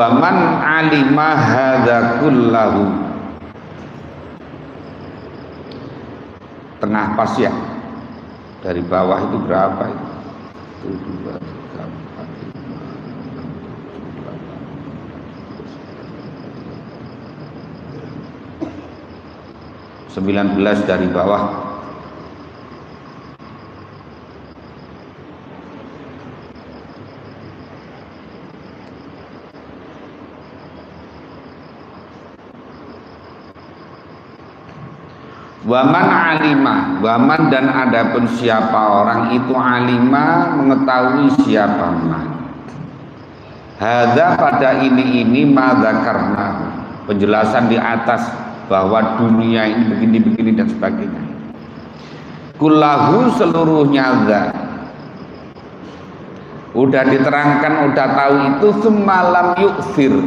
man alima hadza kullahu. Tengah pas ya, dari bawah itu berapa itu? 1, 2, 3, 4, 5, 6, 7, 8, 19 dari bawah. Waman alima, waman dan adapun siapa orang itu alima mengetahui siapa man. Hadza pada ini madzakarna, penjelasan di atas bahwa dunia ini begini dan sebagainya. Kullahu seluruhnya za. Udah diterangkan, udah tahu itu, semalam yukfir.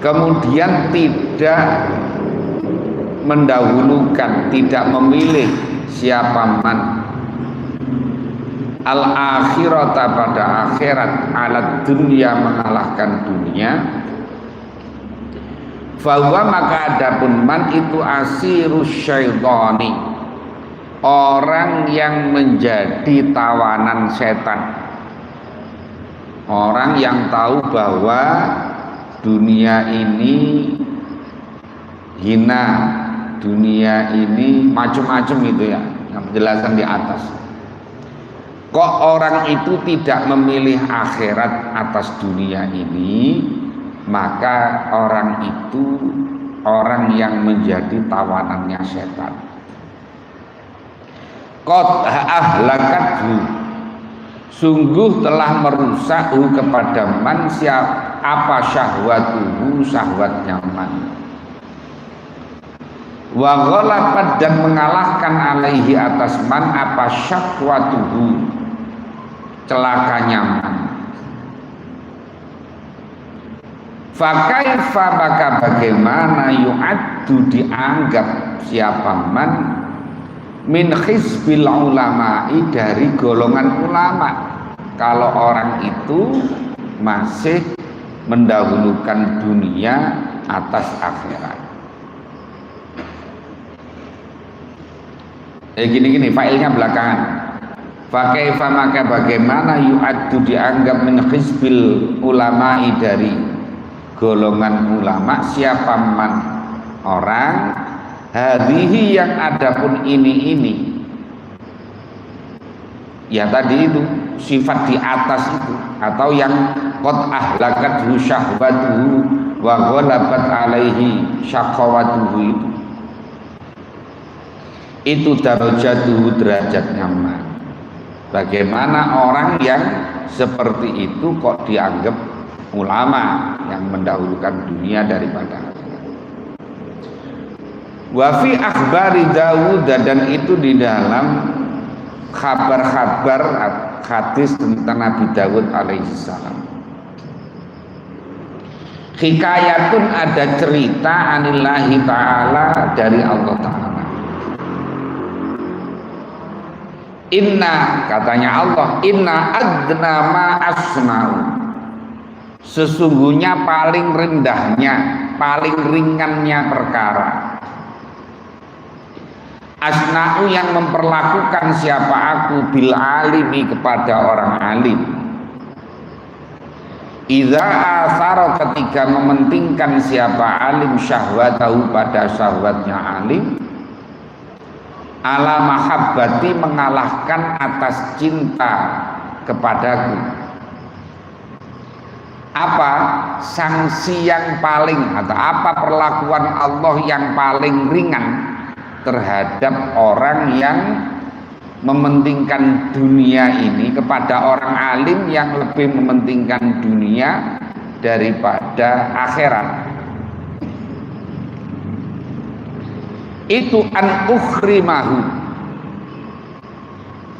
Kemudian tidak mendahulukan, tidak memilih siapa man al-akhirata pada akhirat, alat dunia mengalahkan dunia. Bahwa maka adapun man itu asirus syaitani, orang yang menjadi tawanan setan, orang yang tahu bahwa dunia ini hina, dunia ini macam-macam itu ya, yang penjelasan di atas. Kok orang itu tidak memilih akhirat atas dunia ini, maka orang itu orang yang menjadi tawanannya setan. Qad ahlakathu, sungguh telah merusakhu kepada man apa syahwatuhu, syahwatnya man. Wa ghalabat dan mengalahkan alaihi atas man apa syakwatuhu, celakanya man. Fakaifa maka bagaimana yu'addu dianggap siapa man min hizbil ulama'i dari golongan ulama, kalau orang itu masih mendahulukan dunia atas akhirat. Gini failnya belakangan. Fakaifa maka bagaimana yu'addu dianggap min hizbil ulama'i dari golongan ulama siapa man orang hadhihi yang adapun ini ya tadi itu sifat di atas itu, atau yang qad ahlakathu syahwatuhu wa ghalabat alaihi syaqawatuhu itu darajatuhu, derajatnya man. Bagaimana orang yang seperti itu kok dianggap ulama yang mendahulukan dunia daripada akhirat. Wa fi akhbari Dawud, dan itu di dalam kabar-kabar hadis tentang Nabi Dawud alaihissalam. Hikayatun, ada cerita anillahi ta'ala, dari Allah ta'ala. Inna, katanya Allah, inna adna ma asma'u, sesungguhnya paling rendahnya, paling ringannya perkara. Asna'u yang memperlakukan siapa aku, bil alimi kepada orang alim. Idza asara, ketika mementingkan siapa alim syahwatahu pada syahwatnya alim, ala mahabbati mengalahkan atas cinta kepadaku. Apa sanksi yang paling, atau apa perlakuan Allah yang paling ringan terhadap orang yang mementingkan dunia ini kepada orang alim yang lebih mementingkan dunia daripada akhirat? Itu an ukhrimahu,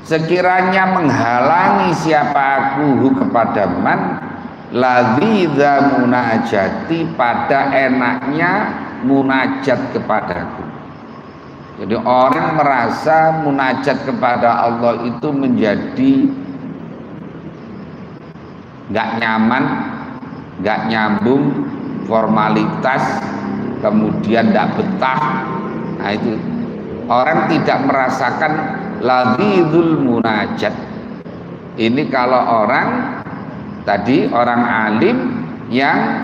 sekiranya menghalangi siapa aku kepada man ladzi munajati, pada enaknya munajat kepadaku. Jadi orang merasa munajat kepada Allah itu menjadi nggak nyaman, nggak nyambung, formalitas, kemudian tidak betah. Nah itu orang tidak merasakan ladzizul munajat. Ini kalau orang tadi orang alim yang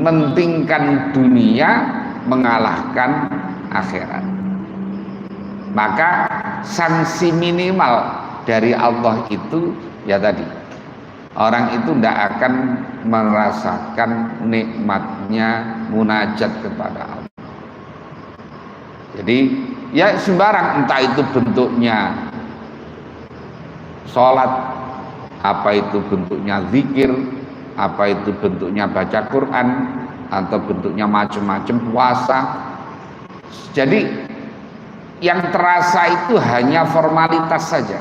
mementingkan dunia mengalahkan akhirat, maka sanksi minimal dari Allah itu ya tadi, orang itu tidak akan merasakan nikmatnya munajat kepada Allah. Jadi ya sembarang, entah itu bentuknya sholat, apa itu bentuknya zikir, apa itu bentuknya baca Quran, atau bentuknya macam-macam puasa. Jadi yang terasa itu hanya formalitas saja.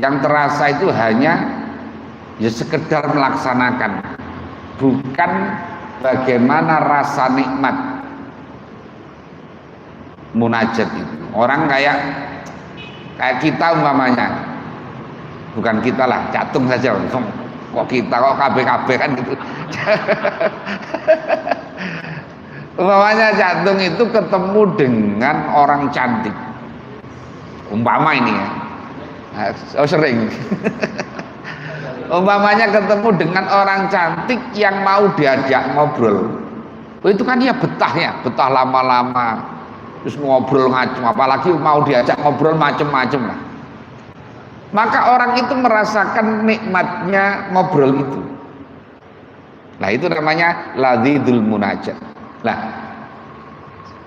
Yang terasa itu hanya ya sekedar melaksanakan, bukan bagaimana rasa nikmat munajat itu. Orang kayak kita umpamanya, bukan kita lah, catung saja. Kok kita, kok KB kan gitu. Umpamanya jantung itu ketemu dengan orang cantik, umpama ini ya, sering. Umpamanya ketemu dengan orang cantik yang mau diajak ngobrol, itu kan dia betah lama-lama, terus ngobrol ngacem, apalagi mau diajak ngobrol macem-macem lah. Maka orang itu merasakan nikmatnya ngobrol itu. Nah itu namanya ladzizul munajat. Nah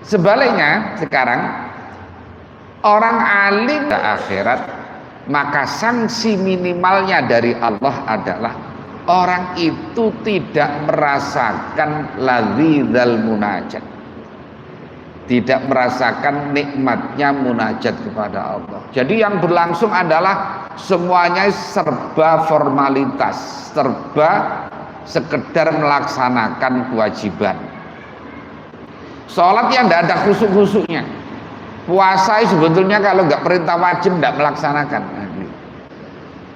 sebaliknya sekarang orang alim akhirat, maka sanksi minimalnya dari Allah adalah orang itu tidak merasakan ladzizul munajat, tidak merasakan nikmatnya munajat kepada Allah. Jadi yang berlangsung adalah semuanya serba formalitas, serba sekedar melaksanakan kewajiban. Sholat yang tidak ada khusuk-khusuknya. Puasa sebetulnya kalau nggak perintah wajib tidak melaksanakan.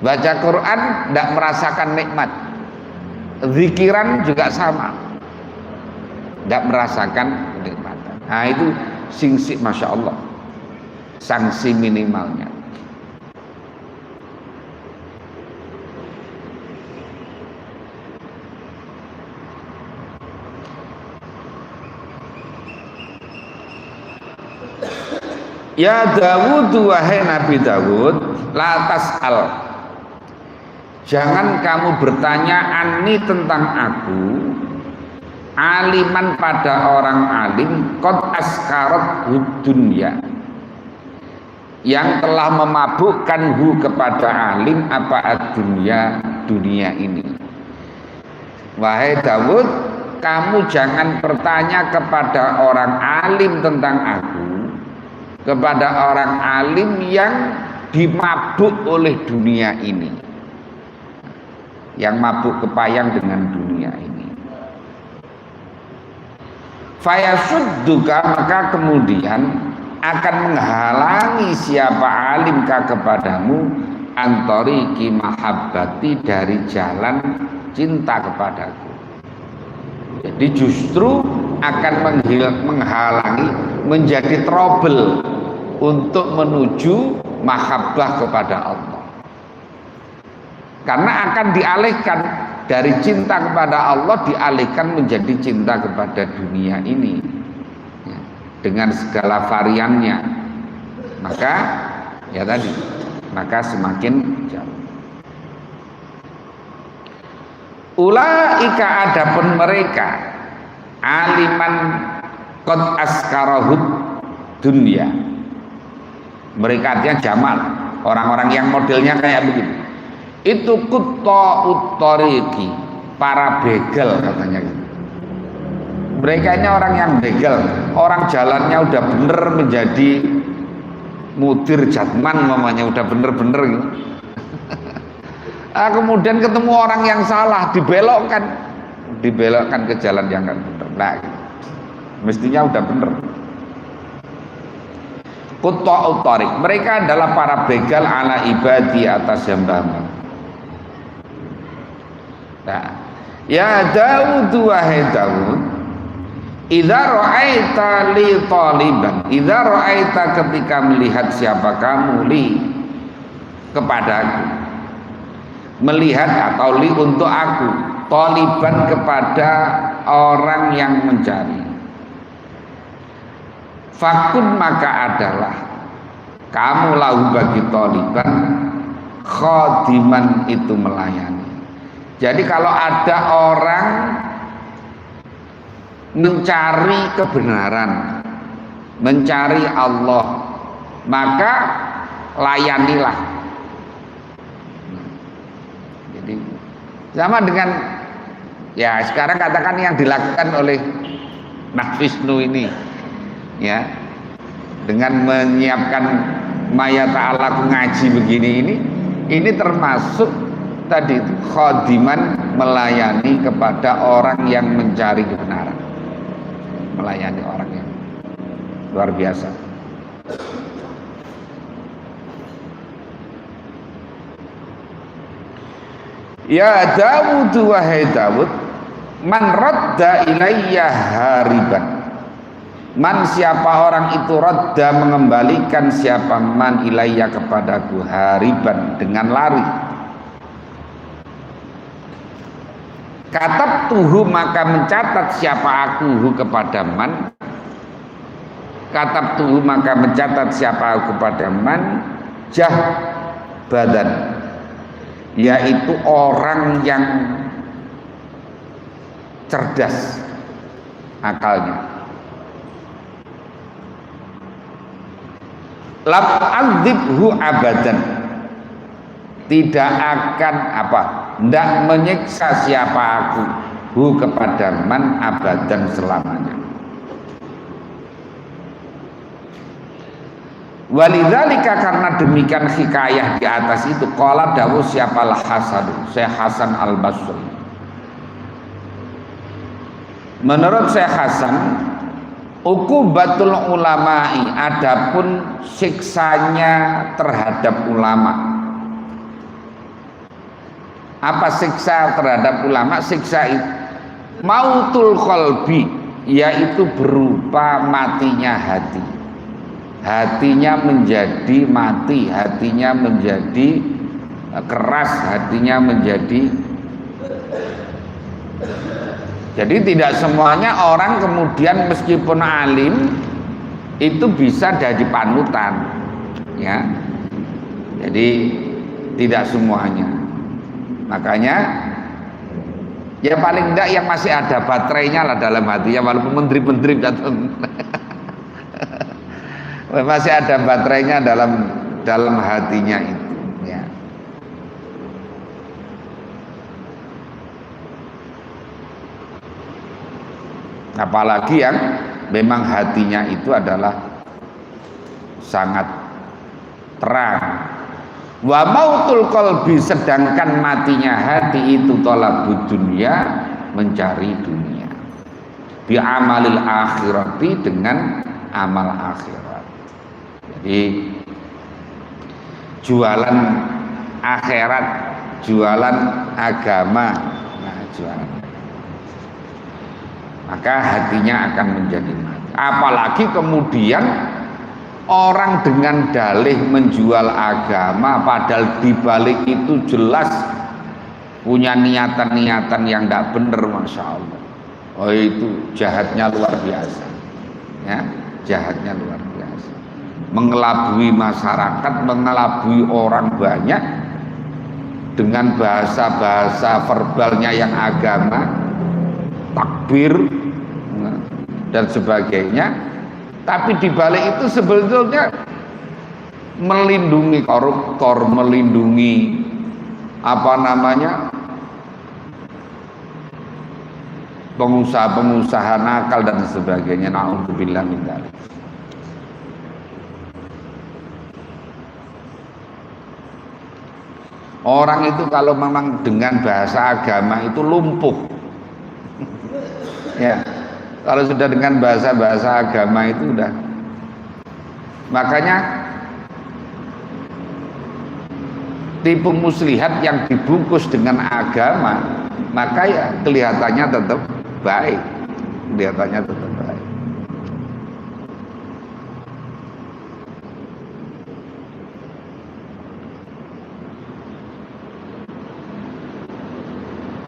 Baca Quran tidak merasakan nikmat. Zikiran juga sama, tidak merasakan kenikmatan. Nah itu sanksi, masya Allah, sanksi minimalnya. Ya Dawud, wahai Nabi Dawud, la tas'al, jangan kamu bertanya ani tentang aku, aliman pada orang alim, qad askarat dunya, yang telah memabukkan kepada alim apa dunia ini. Wahai Dawud, kamu jangan bertanya kepada orang alim tentang aku, kepada orang alim yang dimabuk oleh dunia ini, yang mabuk kepayang dengan dunia ini. Fayasudduka, maka kemudian akan menghalangi siapa alimka kepadamu, antoriki mahabbati, dari jalan cinta kepadaku. Jadi justru akan menghalangi, menjadi trouble untuk menuju mahabbah kepada Allah, karena akan dialihkan dari cinta kepada Allah, dialihkan menjadi cinta kepada dunia ini ya, dengan segala variannya. Maka ya tadi, maka semakin jauh. Ulaika, adapun mereka, aliman qad askarahud dunya, mereka artinya jamal, orang-orang yang modelnya kayak begini. Itu kutta'ut tariqi, para begal katanya gitu. Mereka ini orang yang begal, orang jalannya udah bener menjadi mudir jatman namanya, udah bener-bener gitu. Kemudian ketemu orang yang salah, dibelokkan ke jalan yang nggak bener. Nah, gitu. Mestinya udah bener. Qutta'ut tariq, mereka adalah para begal ala ibadi, atas hamba-hamba. Nah, ya Daud wahai Daud, idza ra'aita li taliban, idza ra'aita ketika melihat siapa kamu li kepadaku, melihat atau li untuk aku, taliban kepada orang yang mencari, fakun maka adalah kamu lahu bagi taliban khadiman itu melayani. Jadi kalau ada orang mencari kebenaran, mencari Allah, maka layanilah. Jadi sama dengan ya sekarang katakan yang dilakukan oleh Mas Wisnu ini, ya, dengan menyiapkan Maya Ta'ala ngaji begini ini termasuk tadi itu khadiman, melayani kepada orang yang mencari kebenaran, melayani orang yang luar biasa. Ya Dawud wahai Dawud, man radda ilayya hariban, man siapa orang itu radda mengembalikan siapa man ilayya kepadaku hariban dengan lari, katab tuhu maka mencatat siapa aku kepada man, katab tuhu maka mencatat siapa aku kepada man jah badan, yaitu orang yang cerdas akalnya. Lam adzibhu abadan, tidak akan tidak menyiksa siapa aku hu kepada man abadan selamanya. Walidzalika karena demikian hikayah di atas itu qala dawuh siapalah Hasan, Syekh Hasan Al-Basri. Menurut Syekh Hasan, uqubatul ulama'i, adapun siksanya terhadap ulama. Apa siksa terhadap ulama? Siksa itu mautul qalbi, yaitu berupa matinya hati. Hatinya menjadi mati, hatinya menjadi keras, hatinya menjadi. Jadi tidak semuanya orang kemudian meskipun alim itu bisa jadi panutan, ya. Jadi tidak semuanya. Makanya ya paling tidak yang masih ada baterainya lah dalam hatinya, walaupun menteri-menteri masih ada baterainya dalam hatinya itu, ya. Apalagi yang memang hatinya itu adalah sangat terang. Wa mautul qalbi, sedangkan matinya hati itu talabud dunya, mencari dunia. Bi amalil akhirati, dengan amal akhirat. Jadi jualan akhirat, jualan agama, nah jualan. Maka hatinya akan menjadi mati. Apalagi kemudian orang dengan dalih menjual agama, padahal dibalik itu jelas punya niatan-niatan yang tidak benar, masya Allah. Oh itu jahatnya luar biasa, ya, jahatnya luar biasa. Mengelabui masyarakat, mengelabui orang banyak dengan bahasa-bahasa verbalnya yang agama, takbir dan sebagainya. Tapi dibalik itu sebetulnya melindungi koruptor, melindungi pengusaha-pengusaha nakal dan sebagainya. Na'udzubillah min dzalik. Orang itu kalau memang dengan bahasa agama itu lumpuh. Ya, kalau sudah dengan bahasa-bahasa agama itu udah. Makanya tipu muslihat yang dibungkus dengan agama maka ya kelihatannya tetap baik, kelihatannya tetap baik.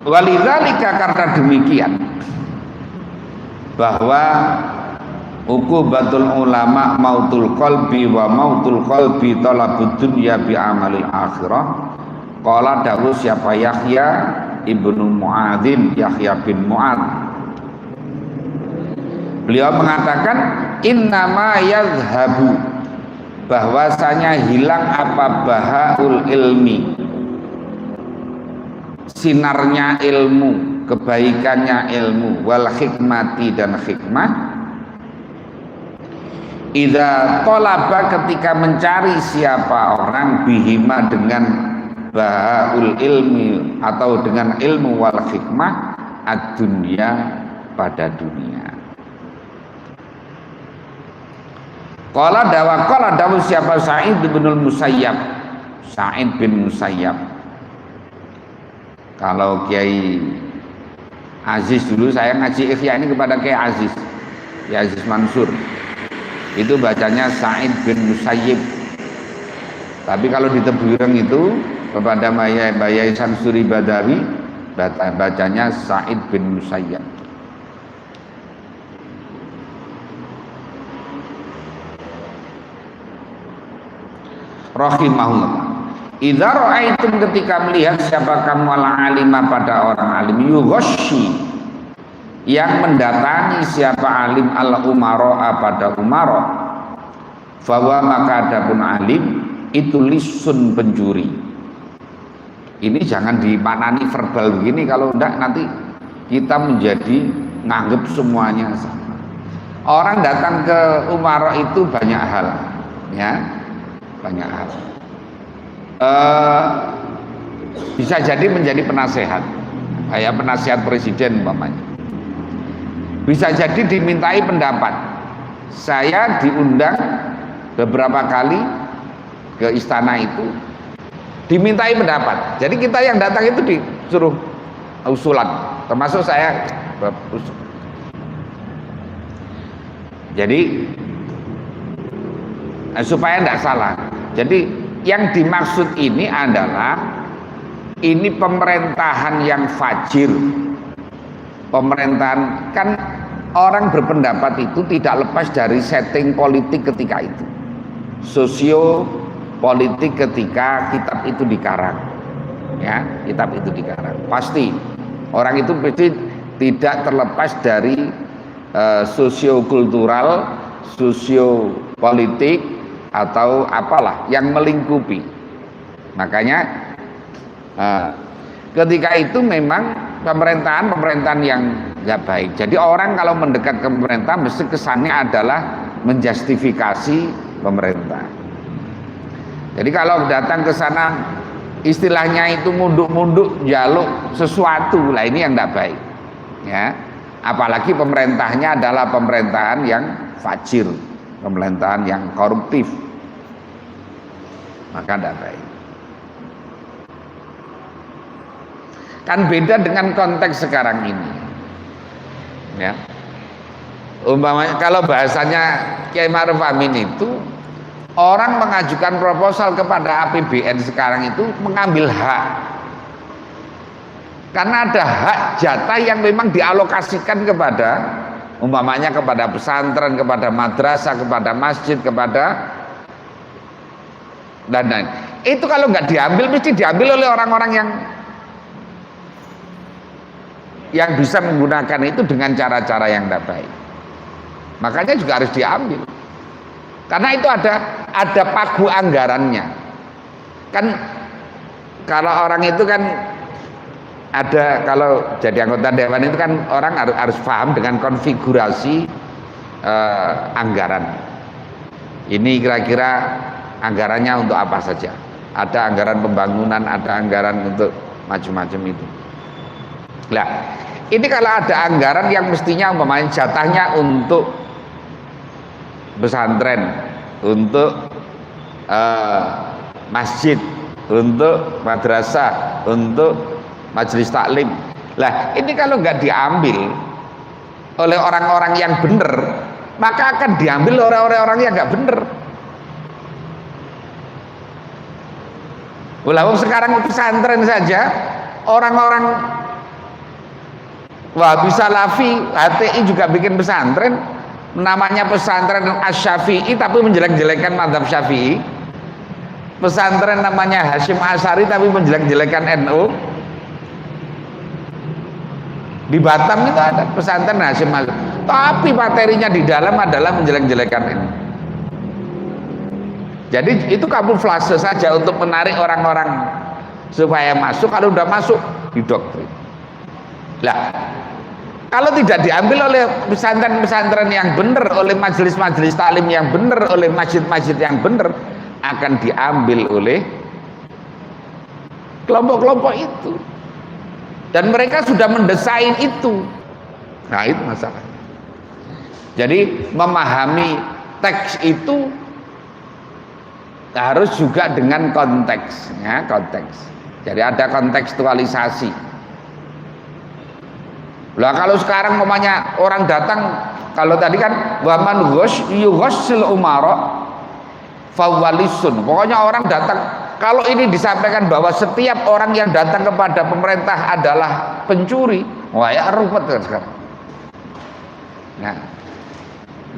Walidzalika, karena demikian bahwa uqubatul ulama mautul qalbi wa mautul qalbi talabud dunya bi amalil akhirah. Qala dawuh siapa Yahya ibnu Muadzin, Yahya bin Muadz, beliau mengatakan innama yadhhabu, bahwasanya hilang apa bahaul ilmi, sinarnya ilmu, kebaikannya ilmu, wal hikmati, dan hikmah, idza tolaba, ketika mencari siapa orang, bihima, dengan bahaul ilmi atau dengan ilmu wal hikmah, ad-dunya, pada dunia. Qala dawu siapa Sa'id bin Musayyab, Sa'id bin Musayyab. Kalau Kiai Aziz dulu, saya ngaji Ihya ini kepada Kiai Aziz, Kiai Aziz Mansur, itu bacanya Sa'id bin Musayyib. Tapi kalau di Tebuireng itu kepada Bayai Samsuri Badawi, bacanya Sa'id bin Musayyab. Rahimahullah. Idza ra'aitum, ketika melihat siapa kamu ala alima, pada orang alim, yughshi, yang mendatangi siapa alim, al umara, pada umara, bahwa maka adapun alim itu lisun, pencuri. Ini jangan dimaknani verbal begini, kalau enggak nanti kita menjadi nganggep semuanya sama. Orang datang ke umara itu banyak hal, ya, banyak hal. Bisa jadi menjadi penasehat, kayak penasehat presiden umpamanya. Bisa jadi dimintai pendapat. Saya diundang beberapa kali ke istana itu, dimintai pendapat. Jadi kita yang datang itu disuruh usulan, termasuk saya. Jadi supaya tidak salah. Jadi yang dimaksud ini adalah ini pemerintahan yang fajir. Pemerintahan, kan orang berpendapat itu tidak lepas dari setting politik ketika itu, sosio politik ketika kitab itu dikarang, ya, kitab itu dikarang. Pasti orang itu pasti tidak terlepas dari sosiokultural, sosiopolitik, atau apalah yang melingkupi. Makanya ketika itu memang pemerintahan yang nggak baik. Jadi orang kalau mendekat ke pemerintah mesti kesannya adalah menjustifikasi pemerintah. Jadi kalau datang ke sana istilahnya itu munduk-munduk jaluk sesuatu, lah ini yang tidak baik, ya. Apalagi pemerintahnya adalah pemerintahan yang fajir, pemerintahan yang koruptif, maka tidak baik. Kan beda dengan konteks sekarang ini, ya. Umpamanya kalau bahasanya Kiai Ma'ruf Amin itu, orang mengajukan proposal kepada APBN sekarang itu mengambil hak, karena ada hak jatah yang memang dialokasikan kepada, umpamanya kepada pesantren, kepada madrasah, kepada masjid, kepada dan lain. Itu kalau nggak diambil, mesti diambil oleh orang-orang yang bisa menggunakan itu dengan cara-cara yang tidak baik. Makanya juga harus diambil. Karena itu ada pagu anggarannya. Kan kalau orang itu kan ada, kalau jadi anggota dewan itu kan orang harus paham dengan konfigurasi anggaran. Ini kira-kira anggarannya untuk apa saja. Ada anggaran pembangunan, ada anggaran untuk macam-macam itu. Nah, ini kalau ada anggaran yang mestinya umpamanya jatahnya untuk pesantren, untuk masjid, untuk madrasah, untuk majelis taklim, Lah ini kalau nggak diambil oleh orang-orang yang benar, maka akan diambil oleh orang-orang yang nggak benar. Walaupun sekarang pesantren saja orang-orang Wahabi Salafi, HTI juga bikin pesantren, namanya pesantren Asy-Syafi'i tapi menjelek-jelekan mazhab Syafi'i. Pesantren namanya Hasyim Asy'ari tapi menjelek-jelekan NU. Di Batam itu ada pesantren Hasyim Asy'ari, tapi materinya di dalam adalah menjelek-jelekan NU. Jadi itu kamuflase saja untuk menarik orang-orang supaya masuk. Kalau udah masuk didoktrin. Lah, kalau tidak diambil oleh pesantren-pesantren yang benar, oleh majelis-majelis taklim yang benar, oleh masjid-masjid yang benar, akan diambil oleh kelompok-kelompok itu. Dan mereka sudah mendesain itu. Nah, itu masalah. Jadi memahami teks itu harus juga dengan konteks, ya, konteks. Jadi ada kontekstualisasi. Lah kalau sekarang umpamanya orang datang, kalau tadi kan waman yughassil umara fawwalisun. Pokoknya orang datang, kalau ini disampaikan bahwa setiap orang yang datang kepada pemerintah adalah pencuri, wah ya ruwet sekarang. Nah,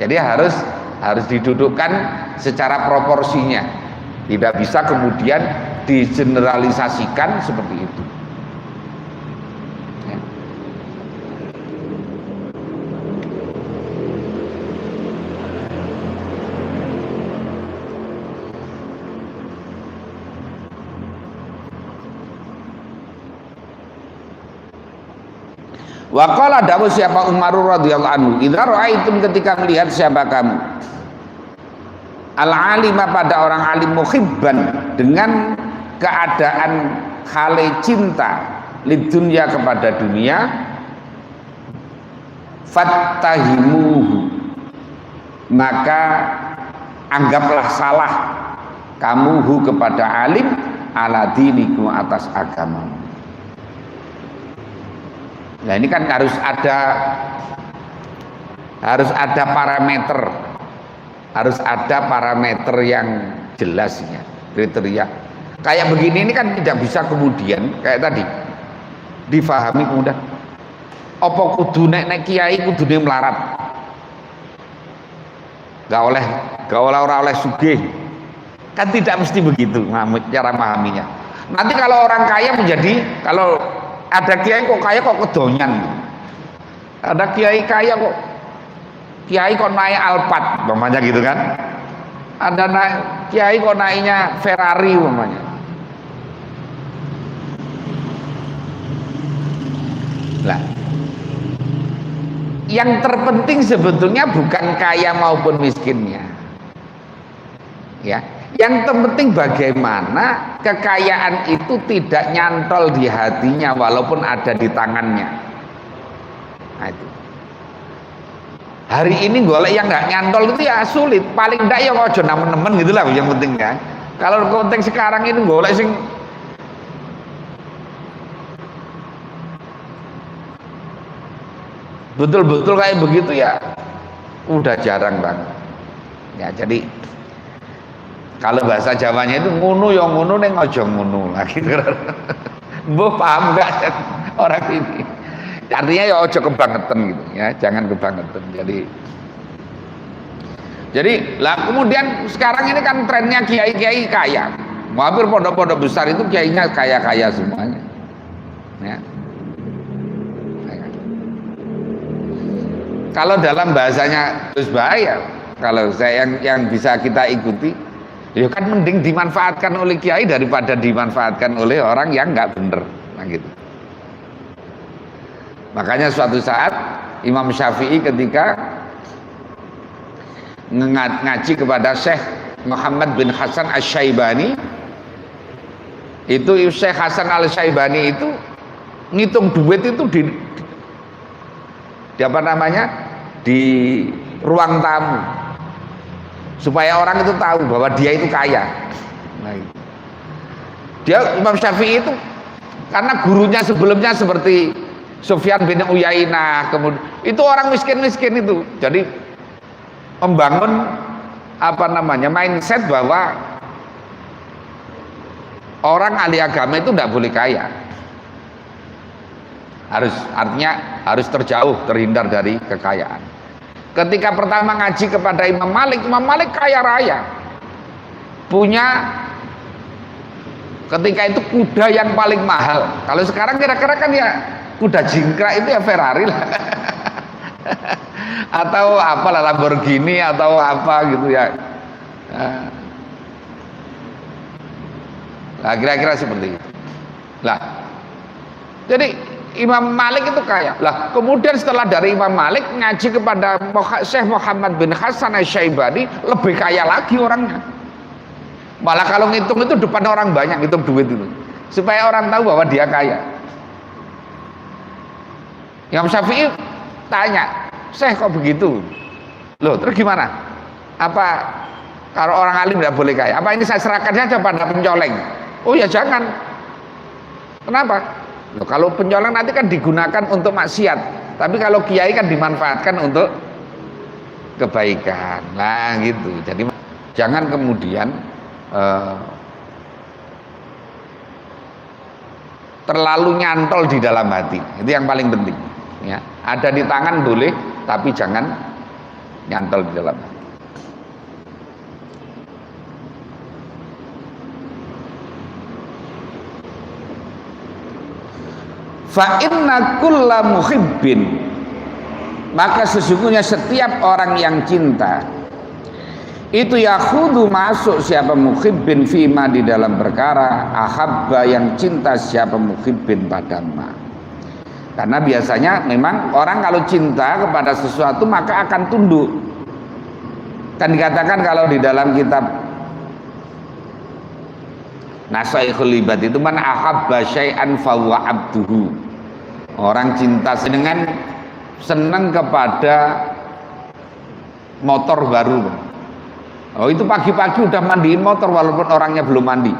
jadi harus didudukkan secara proporsinya. Tidak bisa kemudian digeneralisasikan seperti itu. Ya. Wa qala dawu siapa Umar radhiyallahu anhu, idza ra'aitum, ketika melihat siapa kamu al-alima, pada orang alim, muhibban, dengan keadaan hale cinta lidunya, kepada dunia, fattahimuhu, maka anggaplah salah kamuhu kepada alim, ala dinikum, atas agamamu. Nah ini kan harus ada parameter, harus ada parameter yang jelasnya, kriteria. Kayak begini ini kan tidak bisa kemudian kayak tadi difahami kemudian apa kudu nek kiai kudune melarat, gak oleh orang oleh sugih, kan tidak mesti begitu cara memahaminya. Nanti kalau orang kaya menjadi, kalau ada kiai kok kaya kok kedonyan, ada kiai kaya kok kiai kok naik Alphard umpamanya gitu kan, ada kiai kok naiknya Ferrari umpamanya. Lah, yang terpenting sebetulnya bukan kaya maupun miskinnya, ya. Yang terpenting bagaimana kekayaan itu tidak nyantol di hatinya walaupun ada di tangannya. Nah, itu. Hari ini golek yang nggak nyantol itu ya sulit, paling enggak ya ojo nemen-nemen gitulah yang penting ya. Kalau konteks sekarang ini golek sing betul-betul kayak begitu ya udah jarang banget. Ya jadi kalau bahasa Jawanya itu ngunu yang ngunu neng ojo ngunu lagi. Mbah paham nggak orang ini? Artinya ya ojo kebangetan gitu ya, jangan kebangetan. Jadi lah kemudian sekarang ini kan trennya kiai-kiai kaya. Hampir pondok-pondok besar itu kiainya kaya-kaya semuanya. Ya. Kalau dalam bahasanya Gus Bahaya, kalau saya yang bisa kita ikuti, ya kan mending dimanfaatkan oleh kiai daripada dimanfaatkan oleh orang yang nggak bener, nah gitu. Makanya suatu saat Imam Syafi'i ketika ngaji kepada Syekh Muhammad bin Hasan Asy-Syaibani, itu Syekh Hasan Al-Syaibani itu ngitung duit itu di apa namanya, di ruang tamu supaya orang itu tahu bahwa dia itu kaya. Nah, dia Imam Syafi'i itu karena gurunya sebelumnya seperti Sufyan bin Uyainah, kemudian itu orang miskin-miskin itu. Jadi membangun mindset bahwa orang ahli agama itu tidak boleh kaya. Artinya harus terjauh, terhindar dari kekayaan. Ketika pertama ngaji kepada Imam Malik kaya raya. Punya ketika itu kuda yang paling mahal. Kalau sekarang kira-kira kan ya kuda jingkrak itu ya Ferrari lah. Atau apalah Lamborghini atau apa gitu ya. Nah, kira-kira seperti itu. Lah, jadi Imam Malik itu kaya. Lah, kemudian setelah dari Imam Malik ngaji kepada Syekh Muhammad bin Hasan Asy-Syaibani, lebih kaya lagi orangnya. Malah kalau ngitung itu depan orang banyak, ngitung duit itu, supaya orang tahu bahwa dia kaya. Imam Syafi'i tanya, Syekh kok begitu? Loh, terus gimana? Apa kalau orang alim tidak boleh kaya? Apa ini saya serahkan saja pada pencoleng? Oh ya jangan. Kenapa? Loh, kalau pencoleng nanti kan digunakan untuk maksiat, tapi kalau kiai kan dimanfaatkan untuk kebaikan. Nah gitu. Jadi jangan kemudian terlalu nyantol di dalam hati. Itu yang paling penting ya. Ada di tangan boleh, tapi jangan nyantol di dalam hati. Fa inna kulla muhibbin, maka sesungguhnya setiap orang yang cinta itu yakhudu masuk siapa muhibbin fima di dalam perkara ahabba yang cinta siapa muhibbin padama. Karena biasanya memang orang kalau cinta kepada sesuatu maka akan tunduk. Kan dikatakan kalau di dalam kitab Nasaihul Ibad itu man ahabba syai'an fahuwa abduhu. Orang cinta dengan senang kepada motor baru. Oh itu pagi-pagi udah mandiin motor walaupun orangnya belum mandi.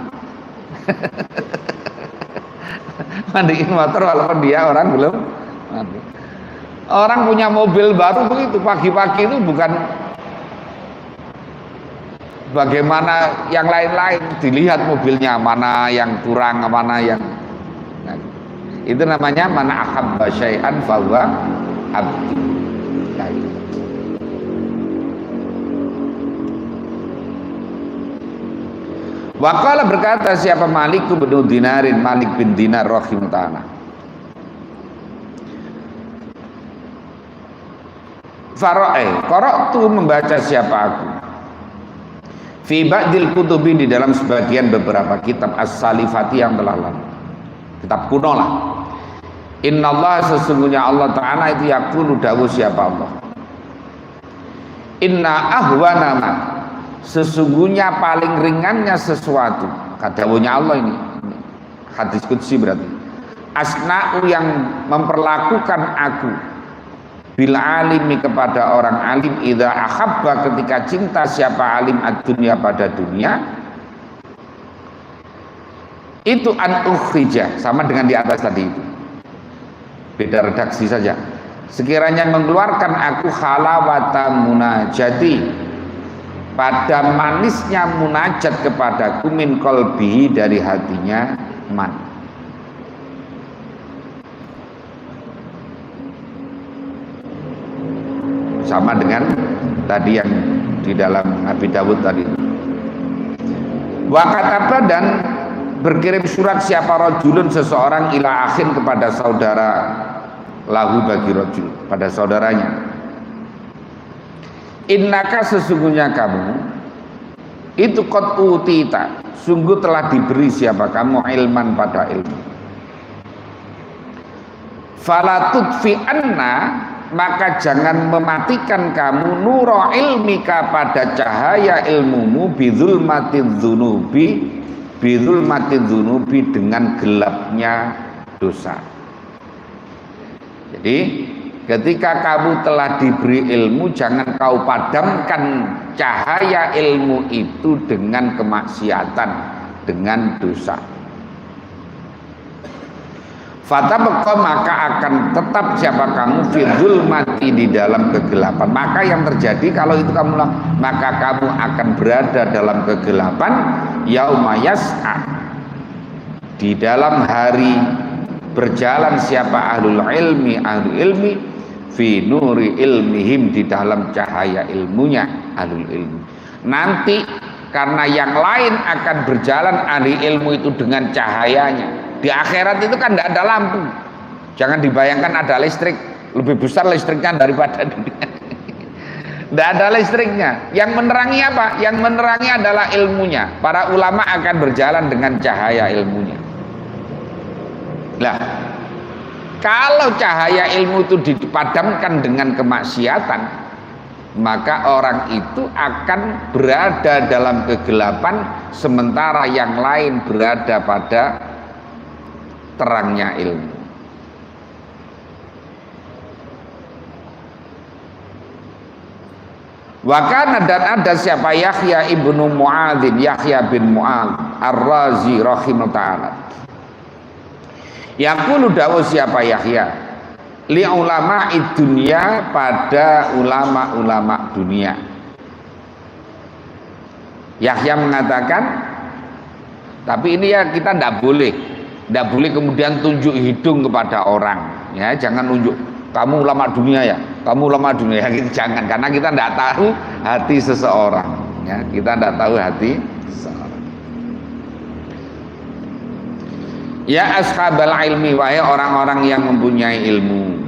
Mandiin motor walaupun dia orang belum mandi. Orang punya mobil baru begitu pagi-pagi itu bukan bagaimana yang lain-lain, dilihat mobilnya mana yang kurang, mana yang itu namanya mana ahabba syai'an fahuwa abdi. Waqala berkata siapa Malik bin Dinarin, Malik bin Dinar rahimahullah ta'ala, qara'tu membaca siapa aku fi ba'dil kutubi di dalam sebagian beberapa kitab as-salifati yang telah lalu, kitab kuno lah. Innallaha sesungguhnya Allah Ta'ala itu yaqulu dawuh siapa Allah, inna ahwana ma, sesungguhnya paling ringannya sesuatu, dawuhnya Allah ini hadis qudsi berarti, asna'u yang memperlakukan aku bil alimi kepada orang alim, idza ahabba ketika cinta siapa alim ad-dunya pada dunia, itu an ukhrija, sama dengan di atas tadi itu, beda redaksi saja, sekiranya mengeluarkan aku halawata munajati, pada manisnya munajat kepadaku, min qalbihi dari hatinya man. Sama dengan tadi yang di dalam Abi Dawud tadi. Wa kataba, dan berkirim surat siapa rajulun seseorang ila akhin kepada saudara lahu bagi rajul, pada saudaranya, innaka sesungguhnya kamu itu qad utita, sungguh telah diberi siapa kamu ilman pada ilmu, fala tudfi anna, maka jangan mematikan kamu nura ilmika pada cahaya ilmumu, bidzulmatidz dzunubi dengan gelapnya dosa. Jadi ketika kamu telah diberi ilmu, jangan kau padamkan cahaya ilmu itu dengan kemaksiatan, dengan dosa. Fatabqa, maka akan tetap siapa kamu fi dzulmati, di dalam kegelapan. Maka yang terjadi kalau itu kamu maka kamu akan berada dalam kegelapan yauma yas'a, di dalam hari berjalan siapa ahlul ilmi fi nuri ilmihim, di dalam cahaya ilmunya ahlul ilmi. Nanti karena yang lain akan berjalan ahli ilmu itu dengan cahayanya. Di akhirat itu kan tidak ada lampu. Jangan dibayangkan ada listrik, lebih besar listriknya daripada dunia. Tidak ada listriknya. Yang menerangi apa? Yang menerangi adalah ilmunya. Para ulama akan berjalan dengan cahaya ilmunya. Nah, kalau cahaya ilmu itu dipadamkan dengan kemaksiatan, maka orang itu akan berada dalam kegelapan, sementara yang lain berada pada terangnya ilmu. Wakana, dan ada siapa Yahya ibnu Mu'adzin, Yahya bin Mu'adz Ar-Razi rahimahullah ta'ala. Yaqulu, dawu siapa Yahya li ulama dunia, pada ulama-ulama dunia. Yahya mengatakan, tapi ini ya kita tidak boleh kemudian tunjuk hidung kepada orang, ya, jangan nunjuk kamu ulama dunia ya, kamu ulama dunia ya, gitu, jangan, karena kita tidak tahu hati seseorang, ya, kita tidak tahu hati seseorang. Ya ashabal ilmi, wahai orang-orang yang mempunyai ilmu,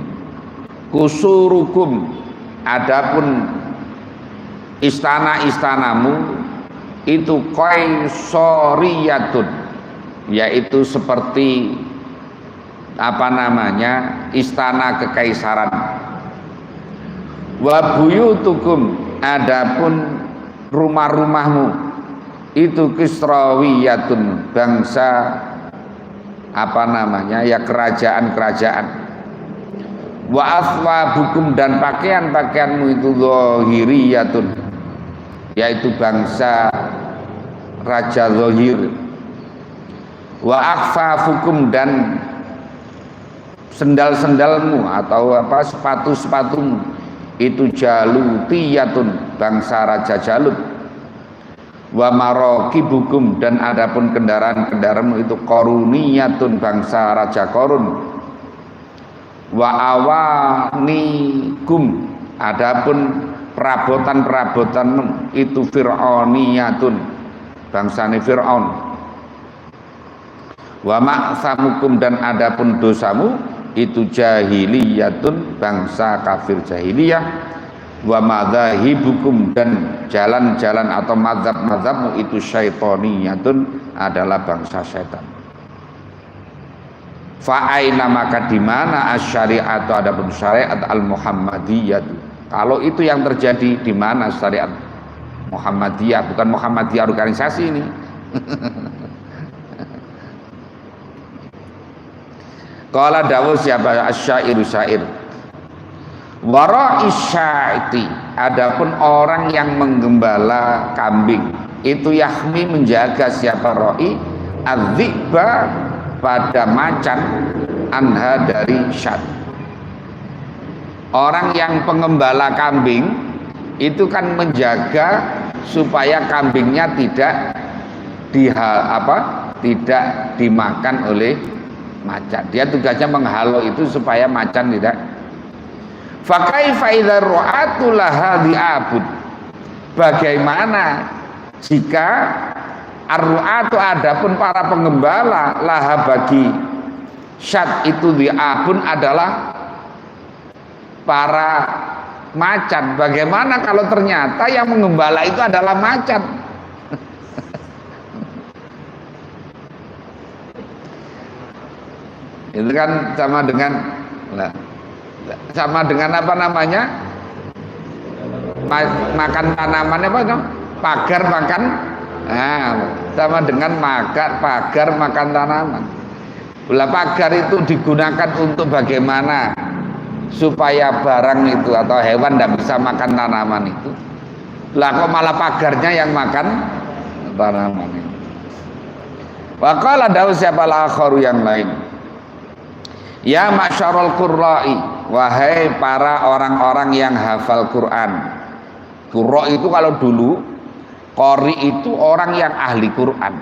kusurukum, adapun istana-istanamu itu qaisoriyatun, yaitu seperti istana kekaisaran. Wa buyutukum, adapun rumah-rumahmu itu kisrawiyatun, bangsa kerajaan-kerajaan. Wa athwabukum, dan pakaian-pakaianmu itu zahiriyatun, yaitu bangsa raja zahir. Wa akfafukum, dan sendal-sendalmu atau sepatu-sepatumu itu jalutiyatun, bangsa raja Jalut. Wa marakibukum, dan adapun kendaraan-kendaraanmu itu koruniyatun, bangsa raja Korun. Wa awanikum, adapun perabotan-perabotanmu itu fir'auniyatun, bangsane Fir'aun. Wa ma'samukum, dan adapun dosamu itu jahiliyatun, bangsa kafir jahiliyah. Wa madzahibukum, dan jalan-jalan atau mazhab-mazhabmu itu syaitoniyatun, adalah bangsa syaitan. Fa aina, maka di mana asyari'atu, adapun syariat al-Muhammadiyah. Kalau itu yang terjadi, di mana syariat Muhammadiyah, bukan Muhammadiyah organisasi ini. Qala dawu siapa asyairu syair. Wara isyaiti, adapun orang yang menggembala kambing itu yahmi, menjaga siapa roi adziba, pada macan, anha, dari syat. Orang yang pengembala kambing itu kan menjaga supaya kambingnya tidak dimakan oleh macan. Dia tugasnya menghalau itu supaya macan tidak. Fa kaifa idza ru'atu laha di'abud, bagaimana jika ar-ru'atu, adapun para pengembala, laha, bagi syat itu di'abun, adalah para macan. Bagaimana kalau ternyata yang mengembala itu adalah macan? Itu kan sama dengan makan tanaman pagar makan, sama dengan pagar makan tanaman. Pagar itu digunakan untuk bagaimana supaya barang itu atau hewan tidak bisa makan tanaman itu. Kok malah pagarnya yang makan tanaman itu. Wa qala dawu siapa al-akharu, yang lain. Ya ma'syarul qurra'i, wahai para orang-orang yang hafal Quran. Qurra itu kalau dulu, qori itu orang yang ahli Quran.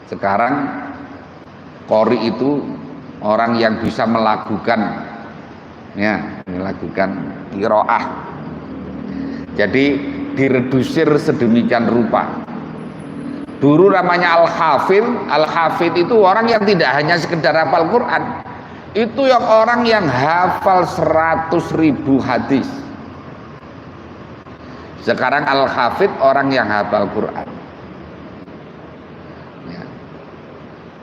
Sekarang qori itu orang yang bisa melakukan qiraah. Jadi diredusir sedemikian rupa. Dulu namanya al-hafidh itu orang yang tidak hanya sekedar hafal Quran, itu yang orang yang hafal 100.000 hadis. Sekarang al-hafidh orang yang hafal Quran. Ya.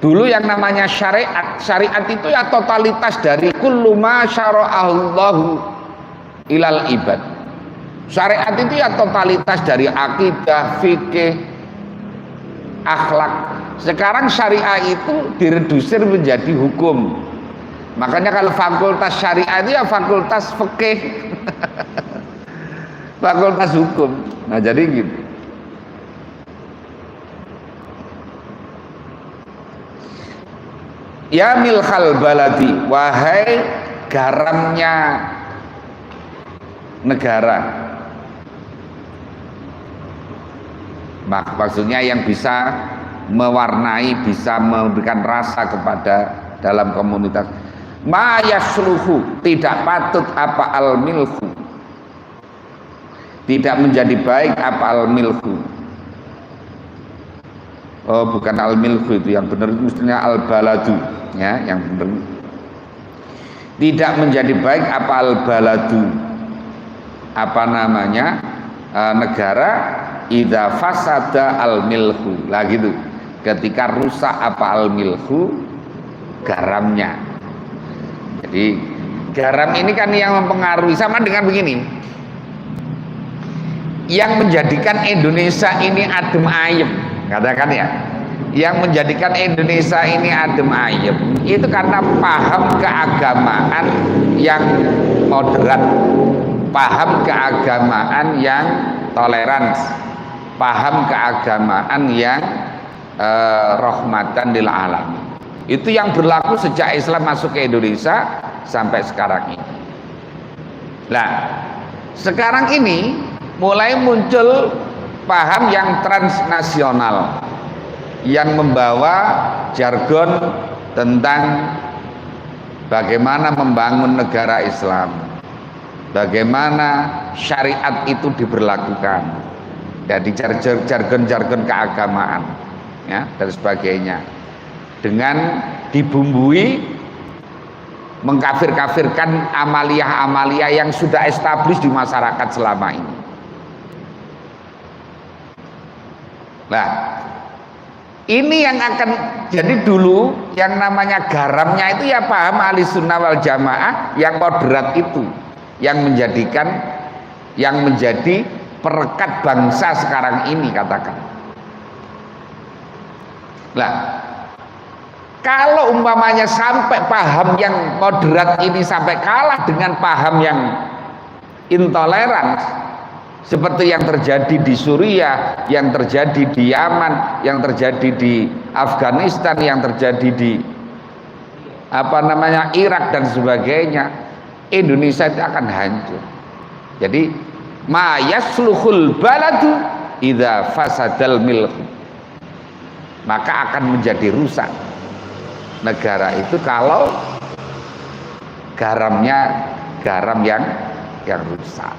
Dulu yang namanya syariat itu ya totalitas dari kullu ma syara'allahu ilal ibad. Syariat itu ya totalitas dari akidah, fikih, akhlak. Sekarang syariah itu diredusir menjadi hukum. Makanya kalau fakultas syariah itu ya fakultas fikih, fakultas hukum. Nah jadi gitu. Ya milhal baladi, wahai garamnya negara. Maksudnya yang bisa mewarnai, bisa memberikan rasa kepada dalam komunitas. Ma yasluhu, tidak patut apa al-milhu, tidak menjadi baik apa al-milhu. Oh bukan al-milhu, itu yang benar mestinya al-baladu, ya yang benar. Tidak menjadi baik apa al-baladu, apa namanya, negara idza fasada al-milhu. Lah gitu. Ketika rusak apa al-milhu, garamnya. Jadi garam ini kan yang mempengaruhi, sama dengan begini. Yang menjadikan Indonesia ini adem ayem, katakan ya. Yang menjadikan Indonesia ini adem ayem itu karena paham keagamaan yang moderat, paham keagamaan yang toleransi, paham keagamaan yang rahmatan lil alamin. Itu yang berlaku sejak Islam masuk ke Indonesia sampai sekarang ini. Nah, sekarang ini mulai muncul paham yang transnasional yang membawa jargon tentang bagaimana membangun negara Islam, bagaimana syariat itu diberlakukan, jadi jargon-jargon keagamaan, ya, dan sebagainya, dengan dibumbui mengkafir-kafirkan amalia-amalia yang sudah establis di masyarakat selama ini. Nah, ini yang akan jadi dulu yang namanya garamnya itu ya paham Ahlussunnah wal Jamaah yang moderat itu, yang menjadi perekat bangsa sekarang ini, katakan. Nah, kalau umpamanya sampai paham yang moderat ini sampai kalah dengan paham yang intoleran, seperti yang terjadi di Suriah, yang terjadi di Yaman, yang terjadi di Afghanistan, yang terjadi di Irak dan sebagainya, Indonesia itu akan hancur. Jadi ma yasluhul baladu idza fasadal milhu, maka akan menjadi rusak negara itu kalau garam yang rusak.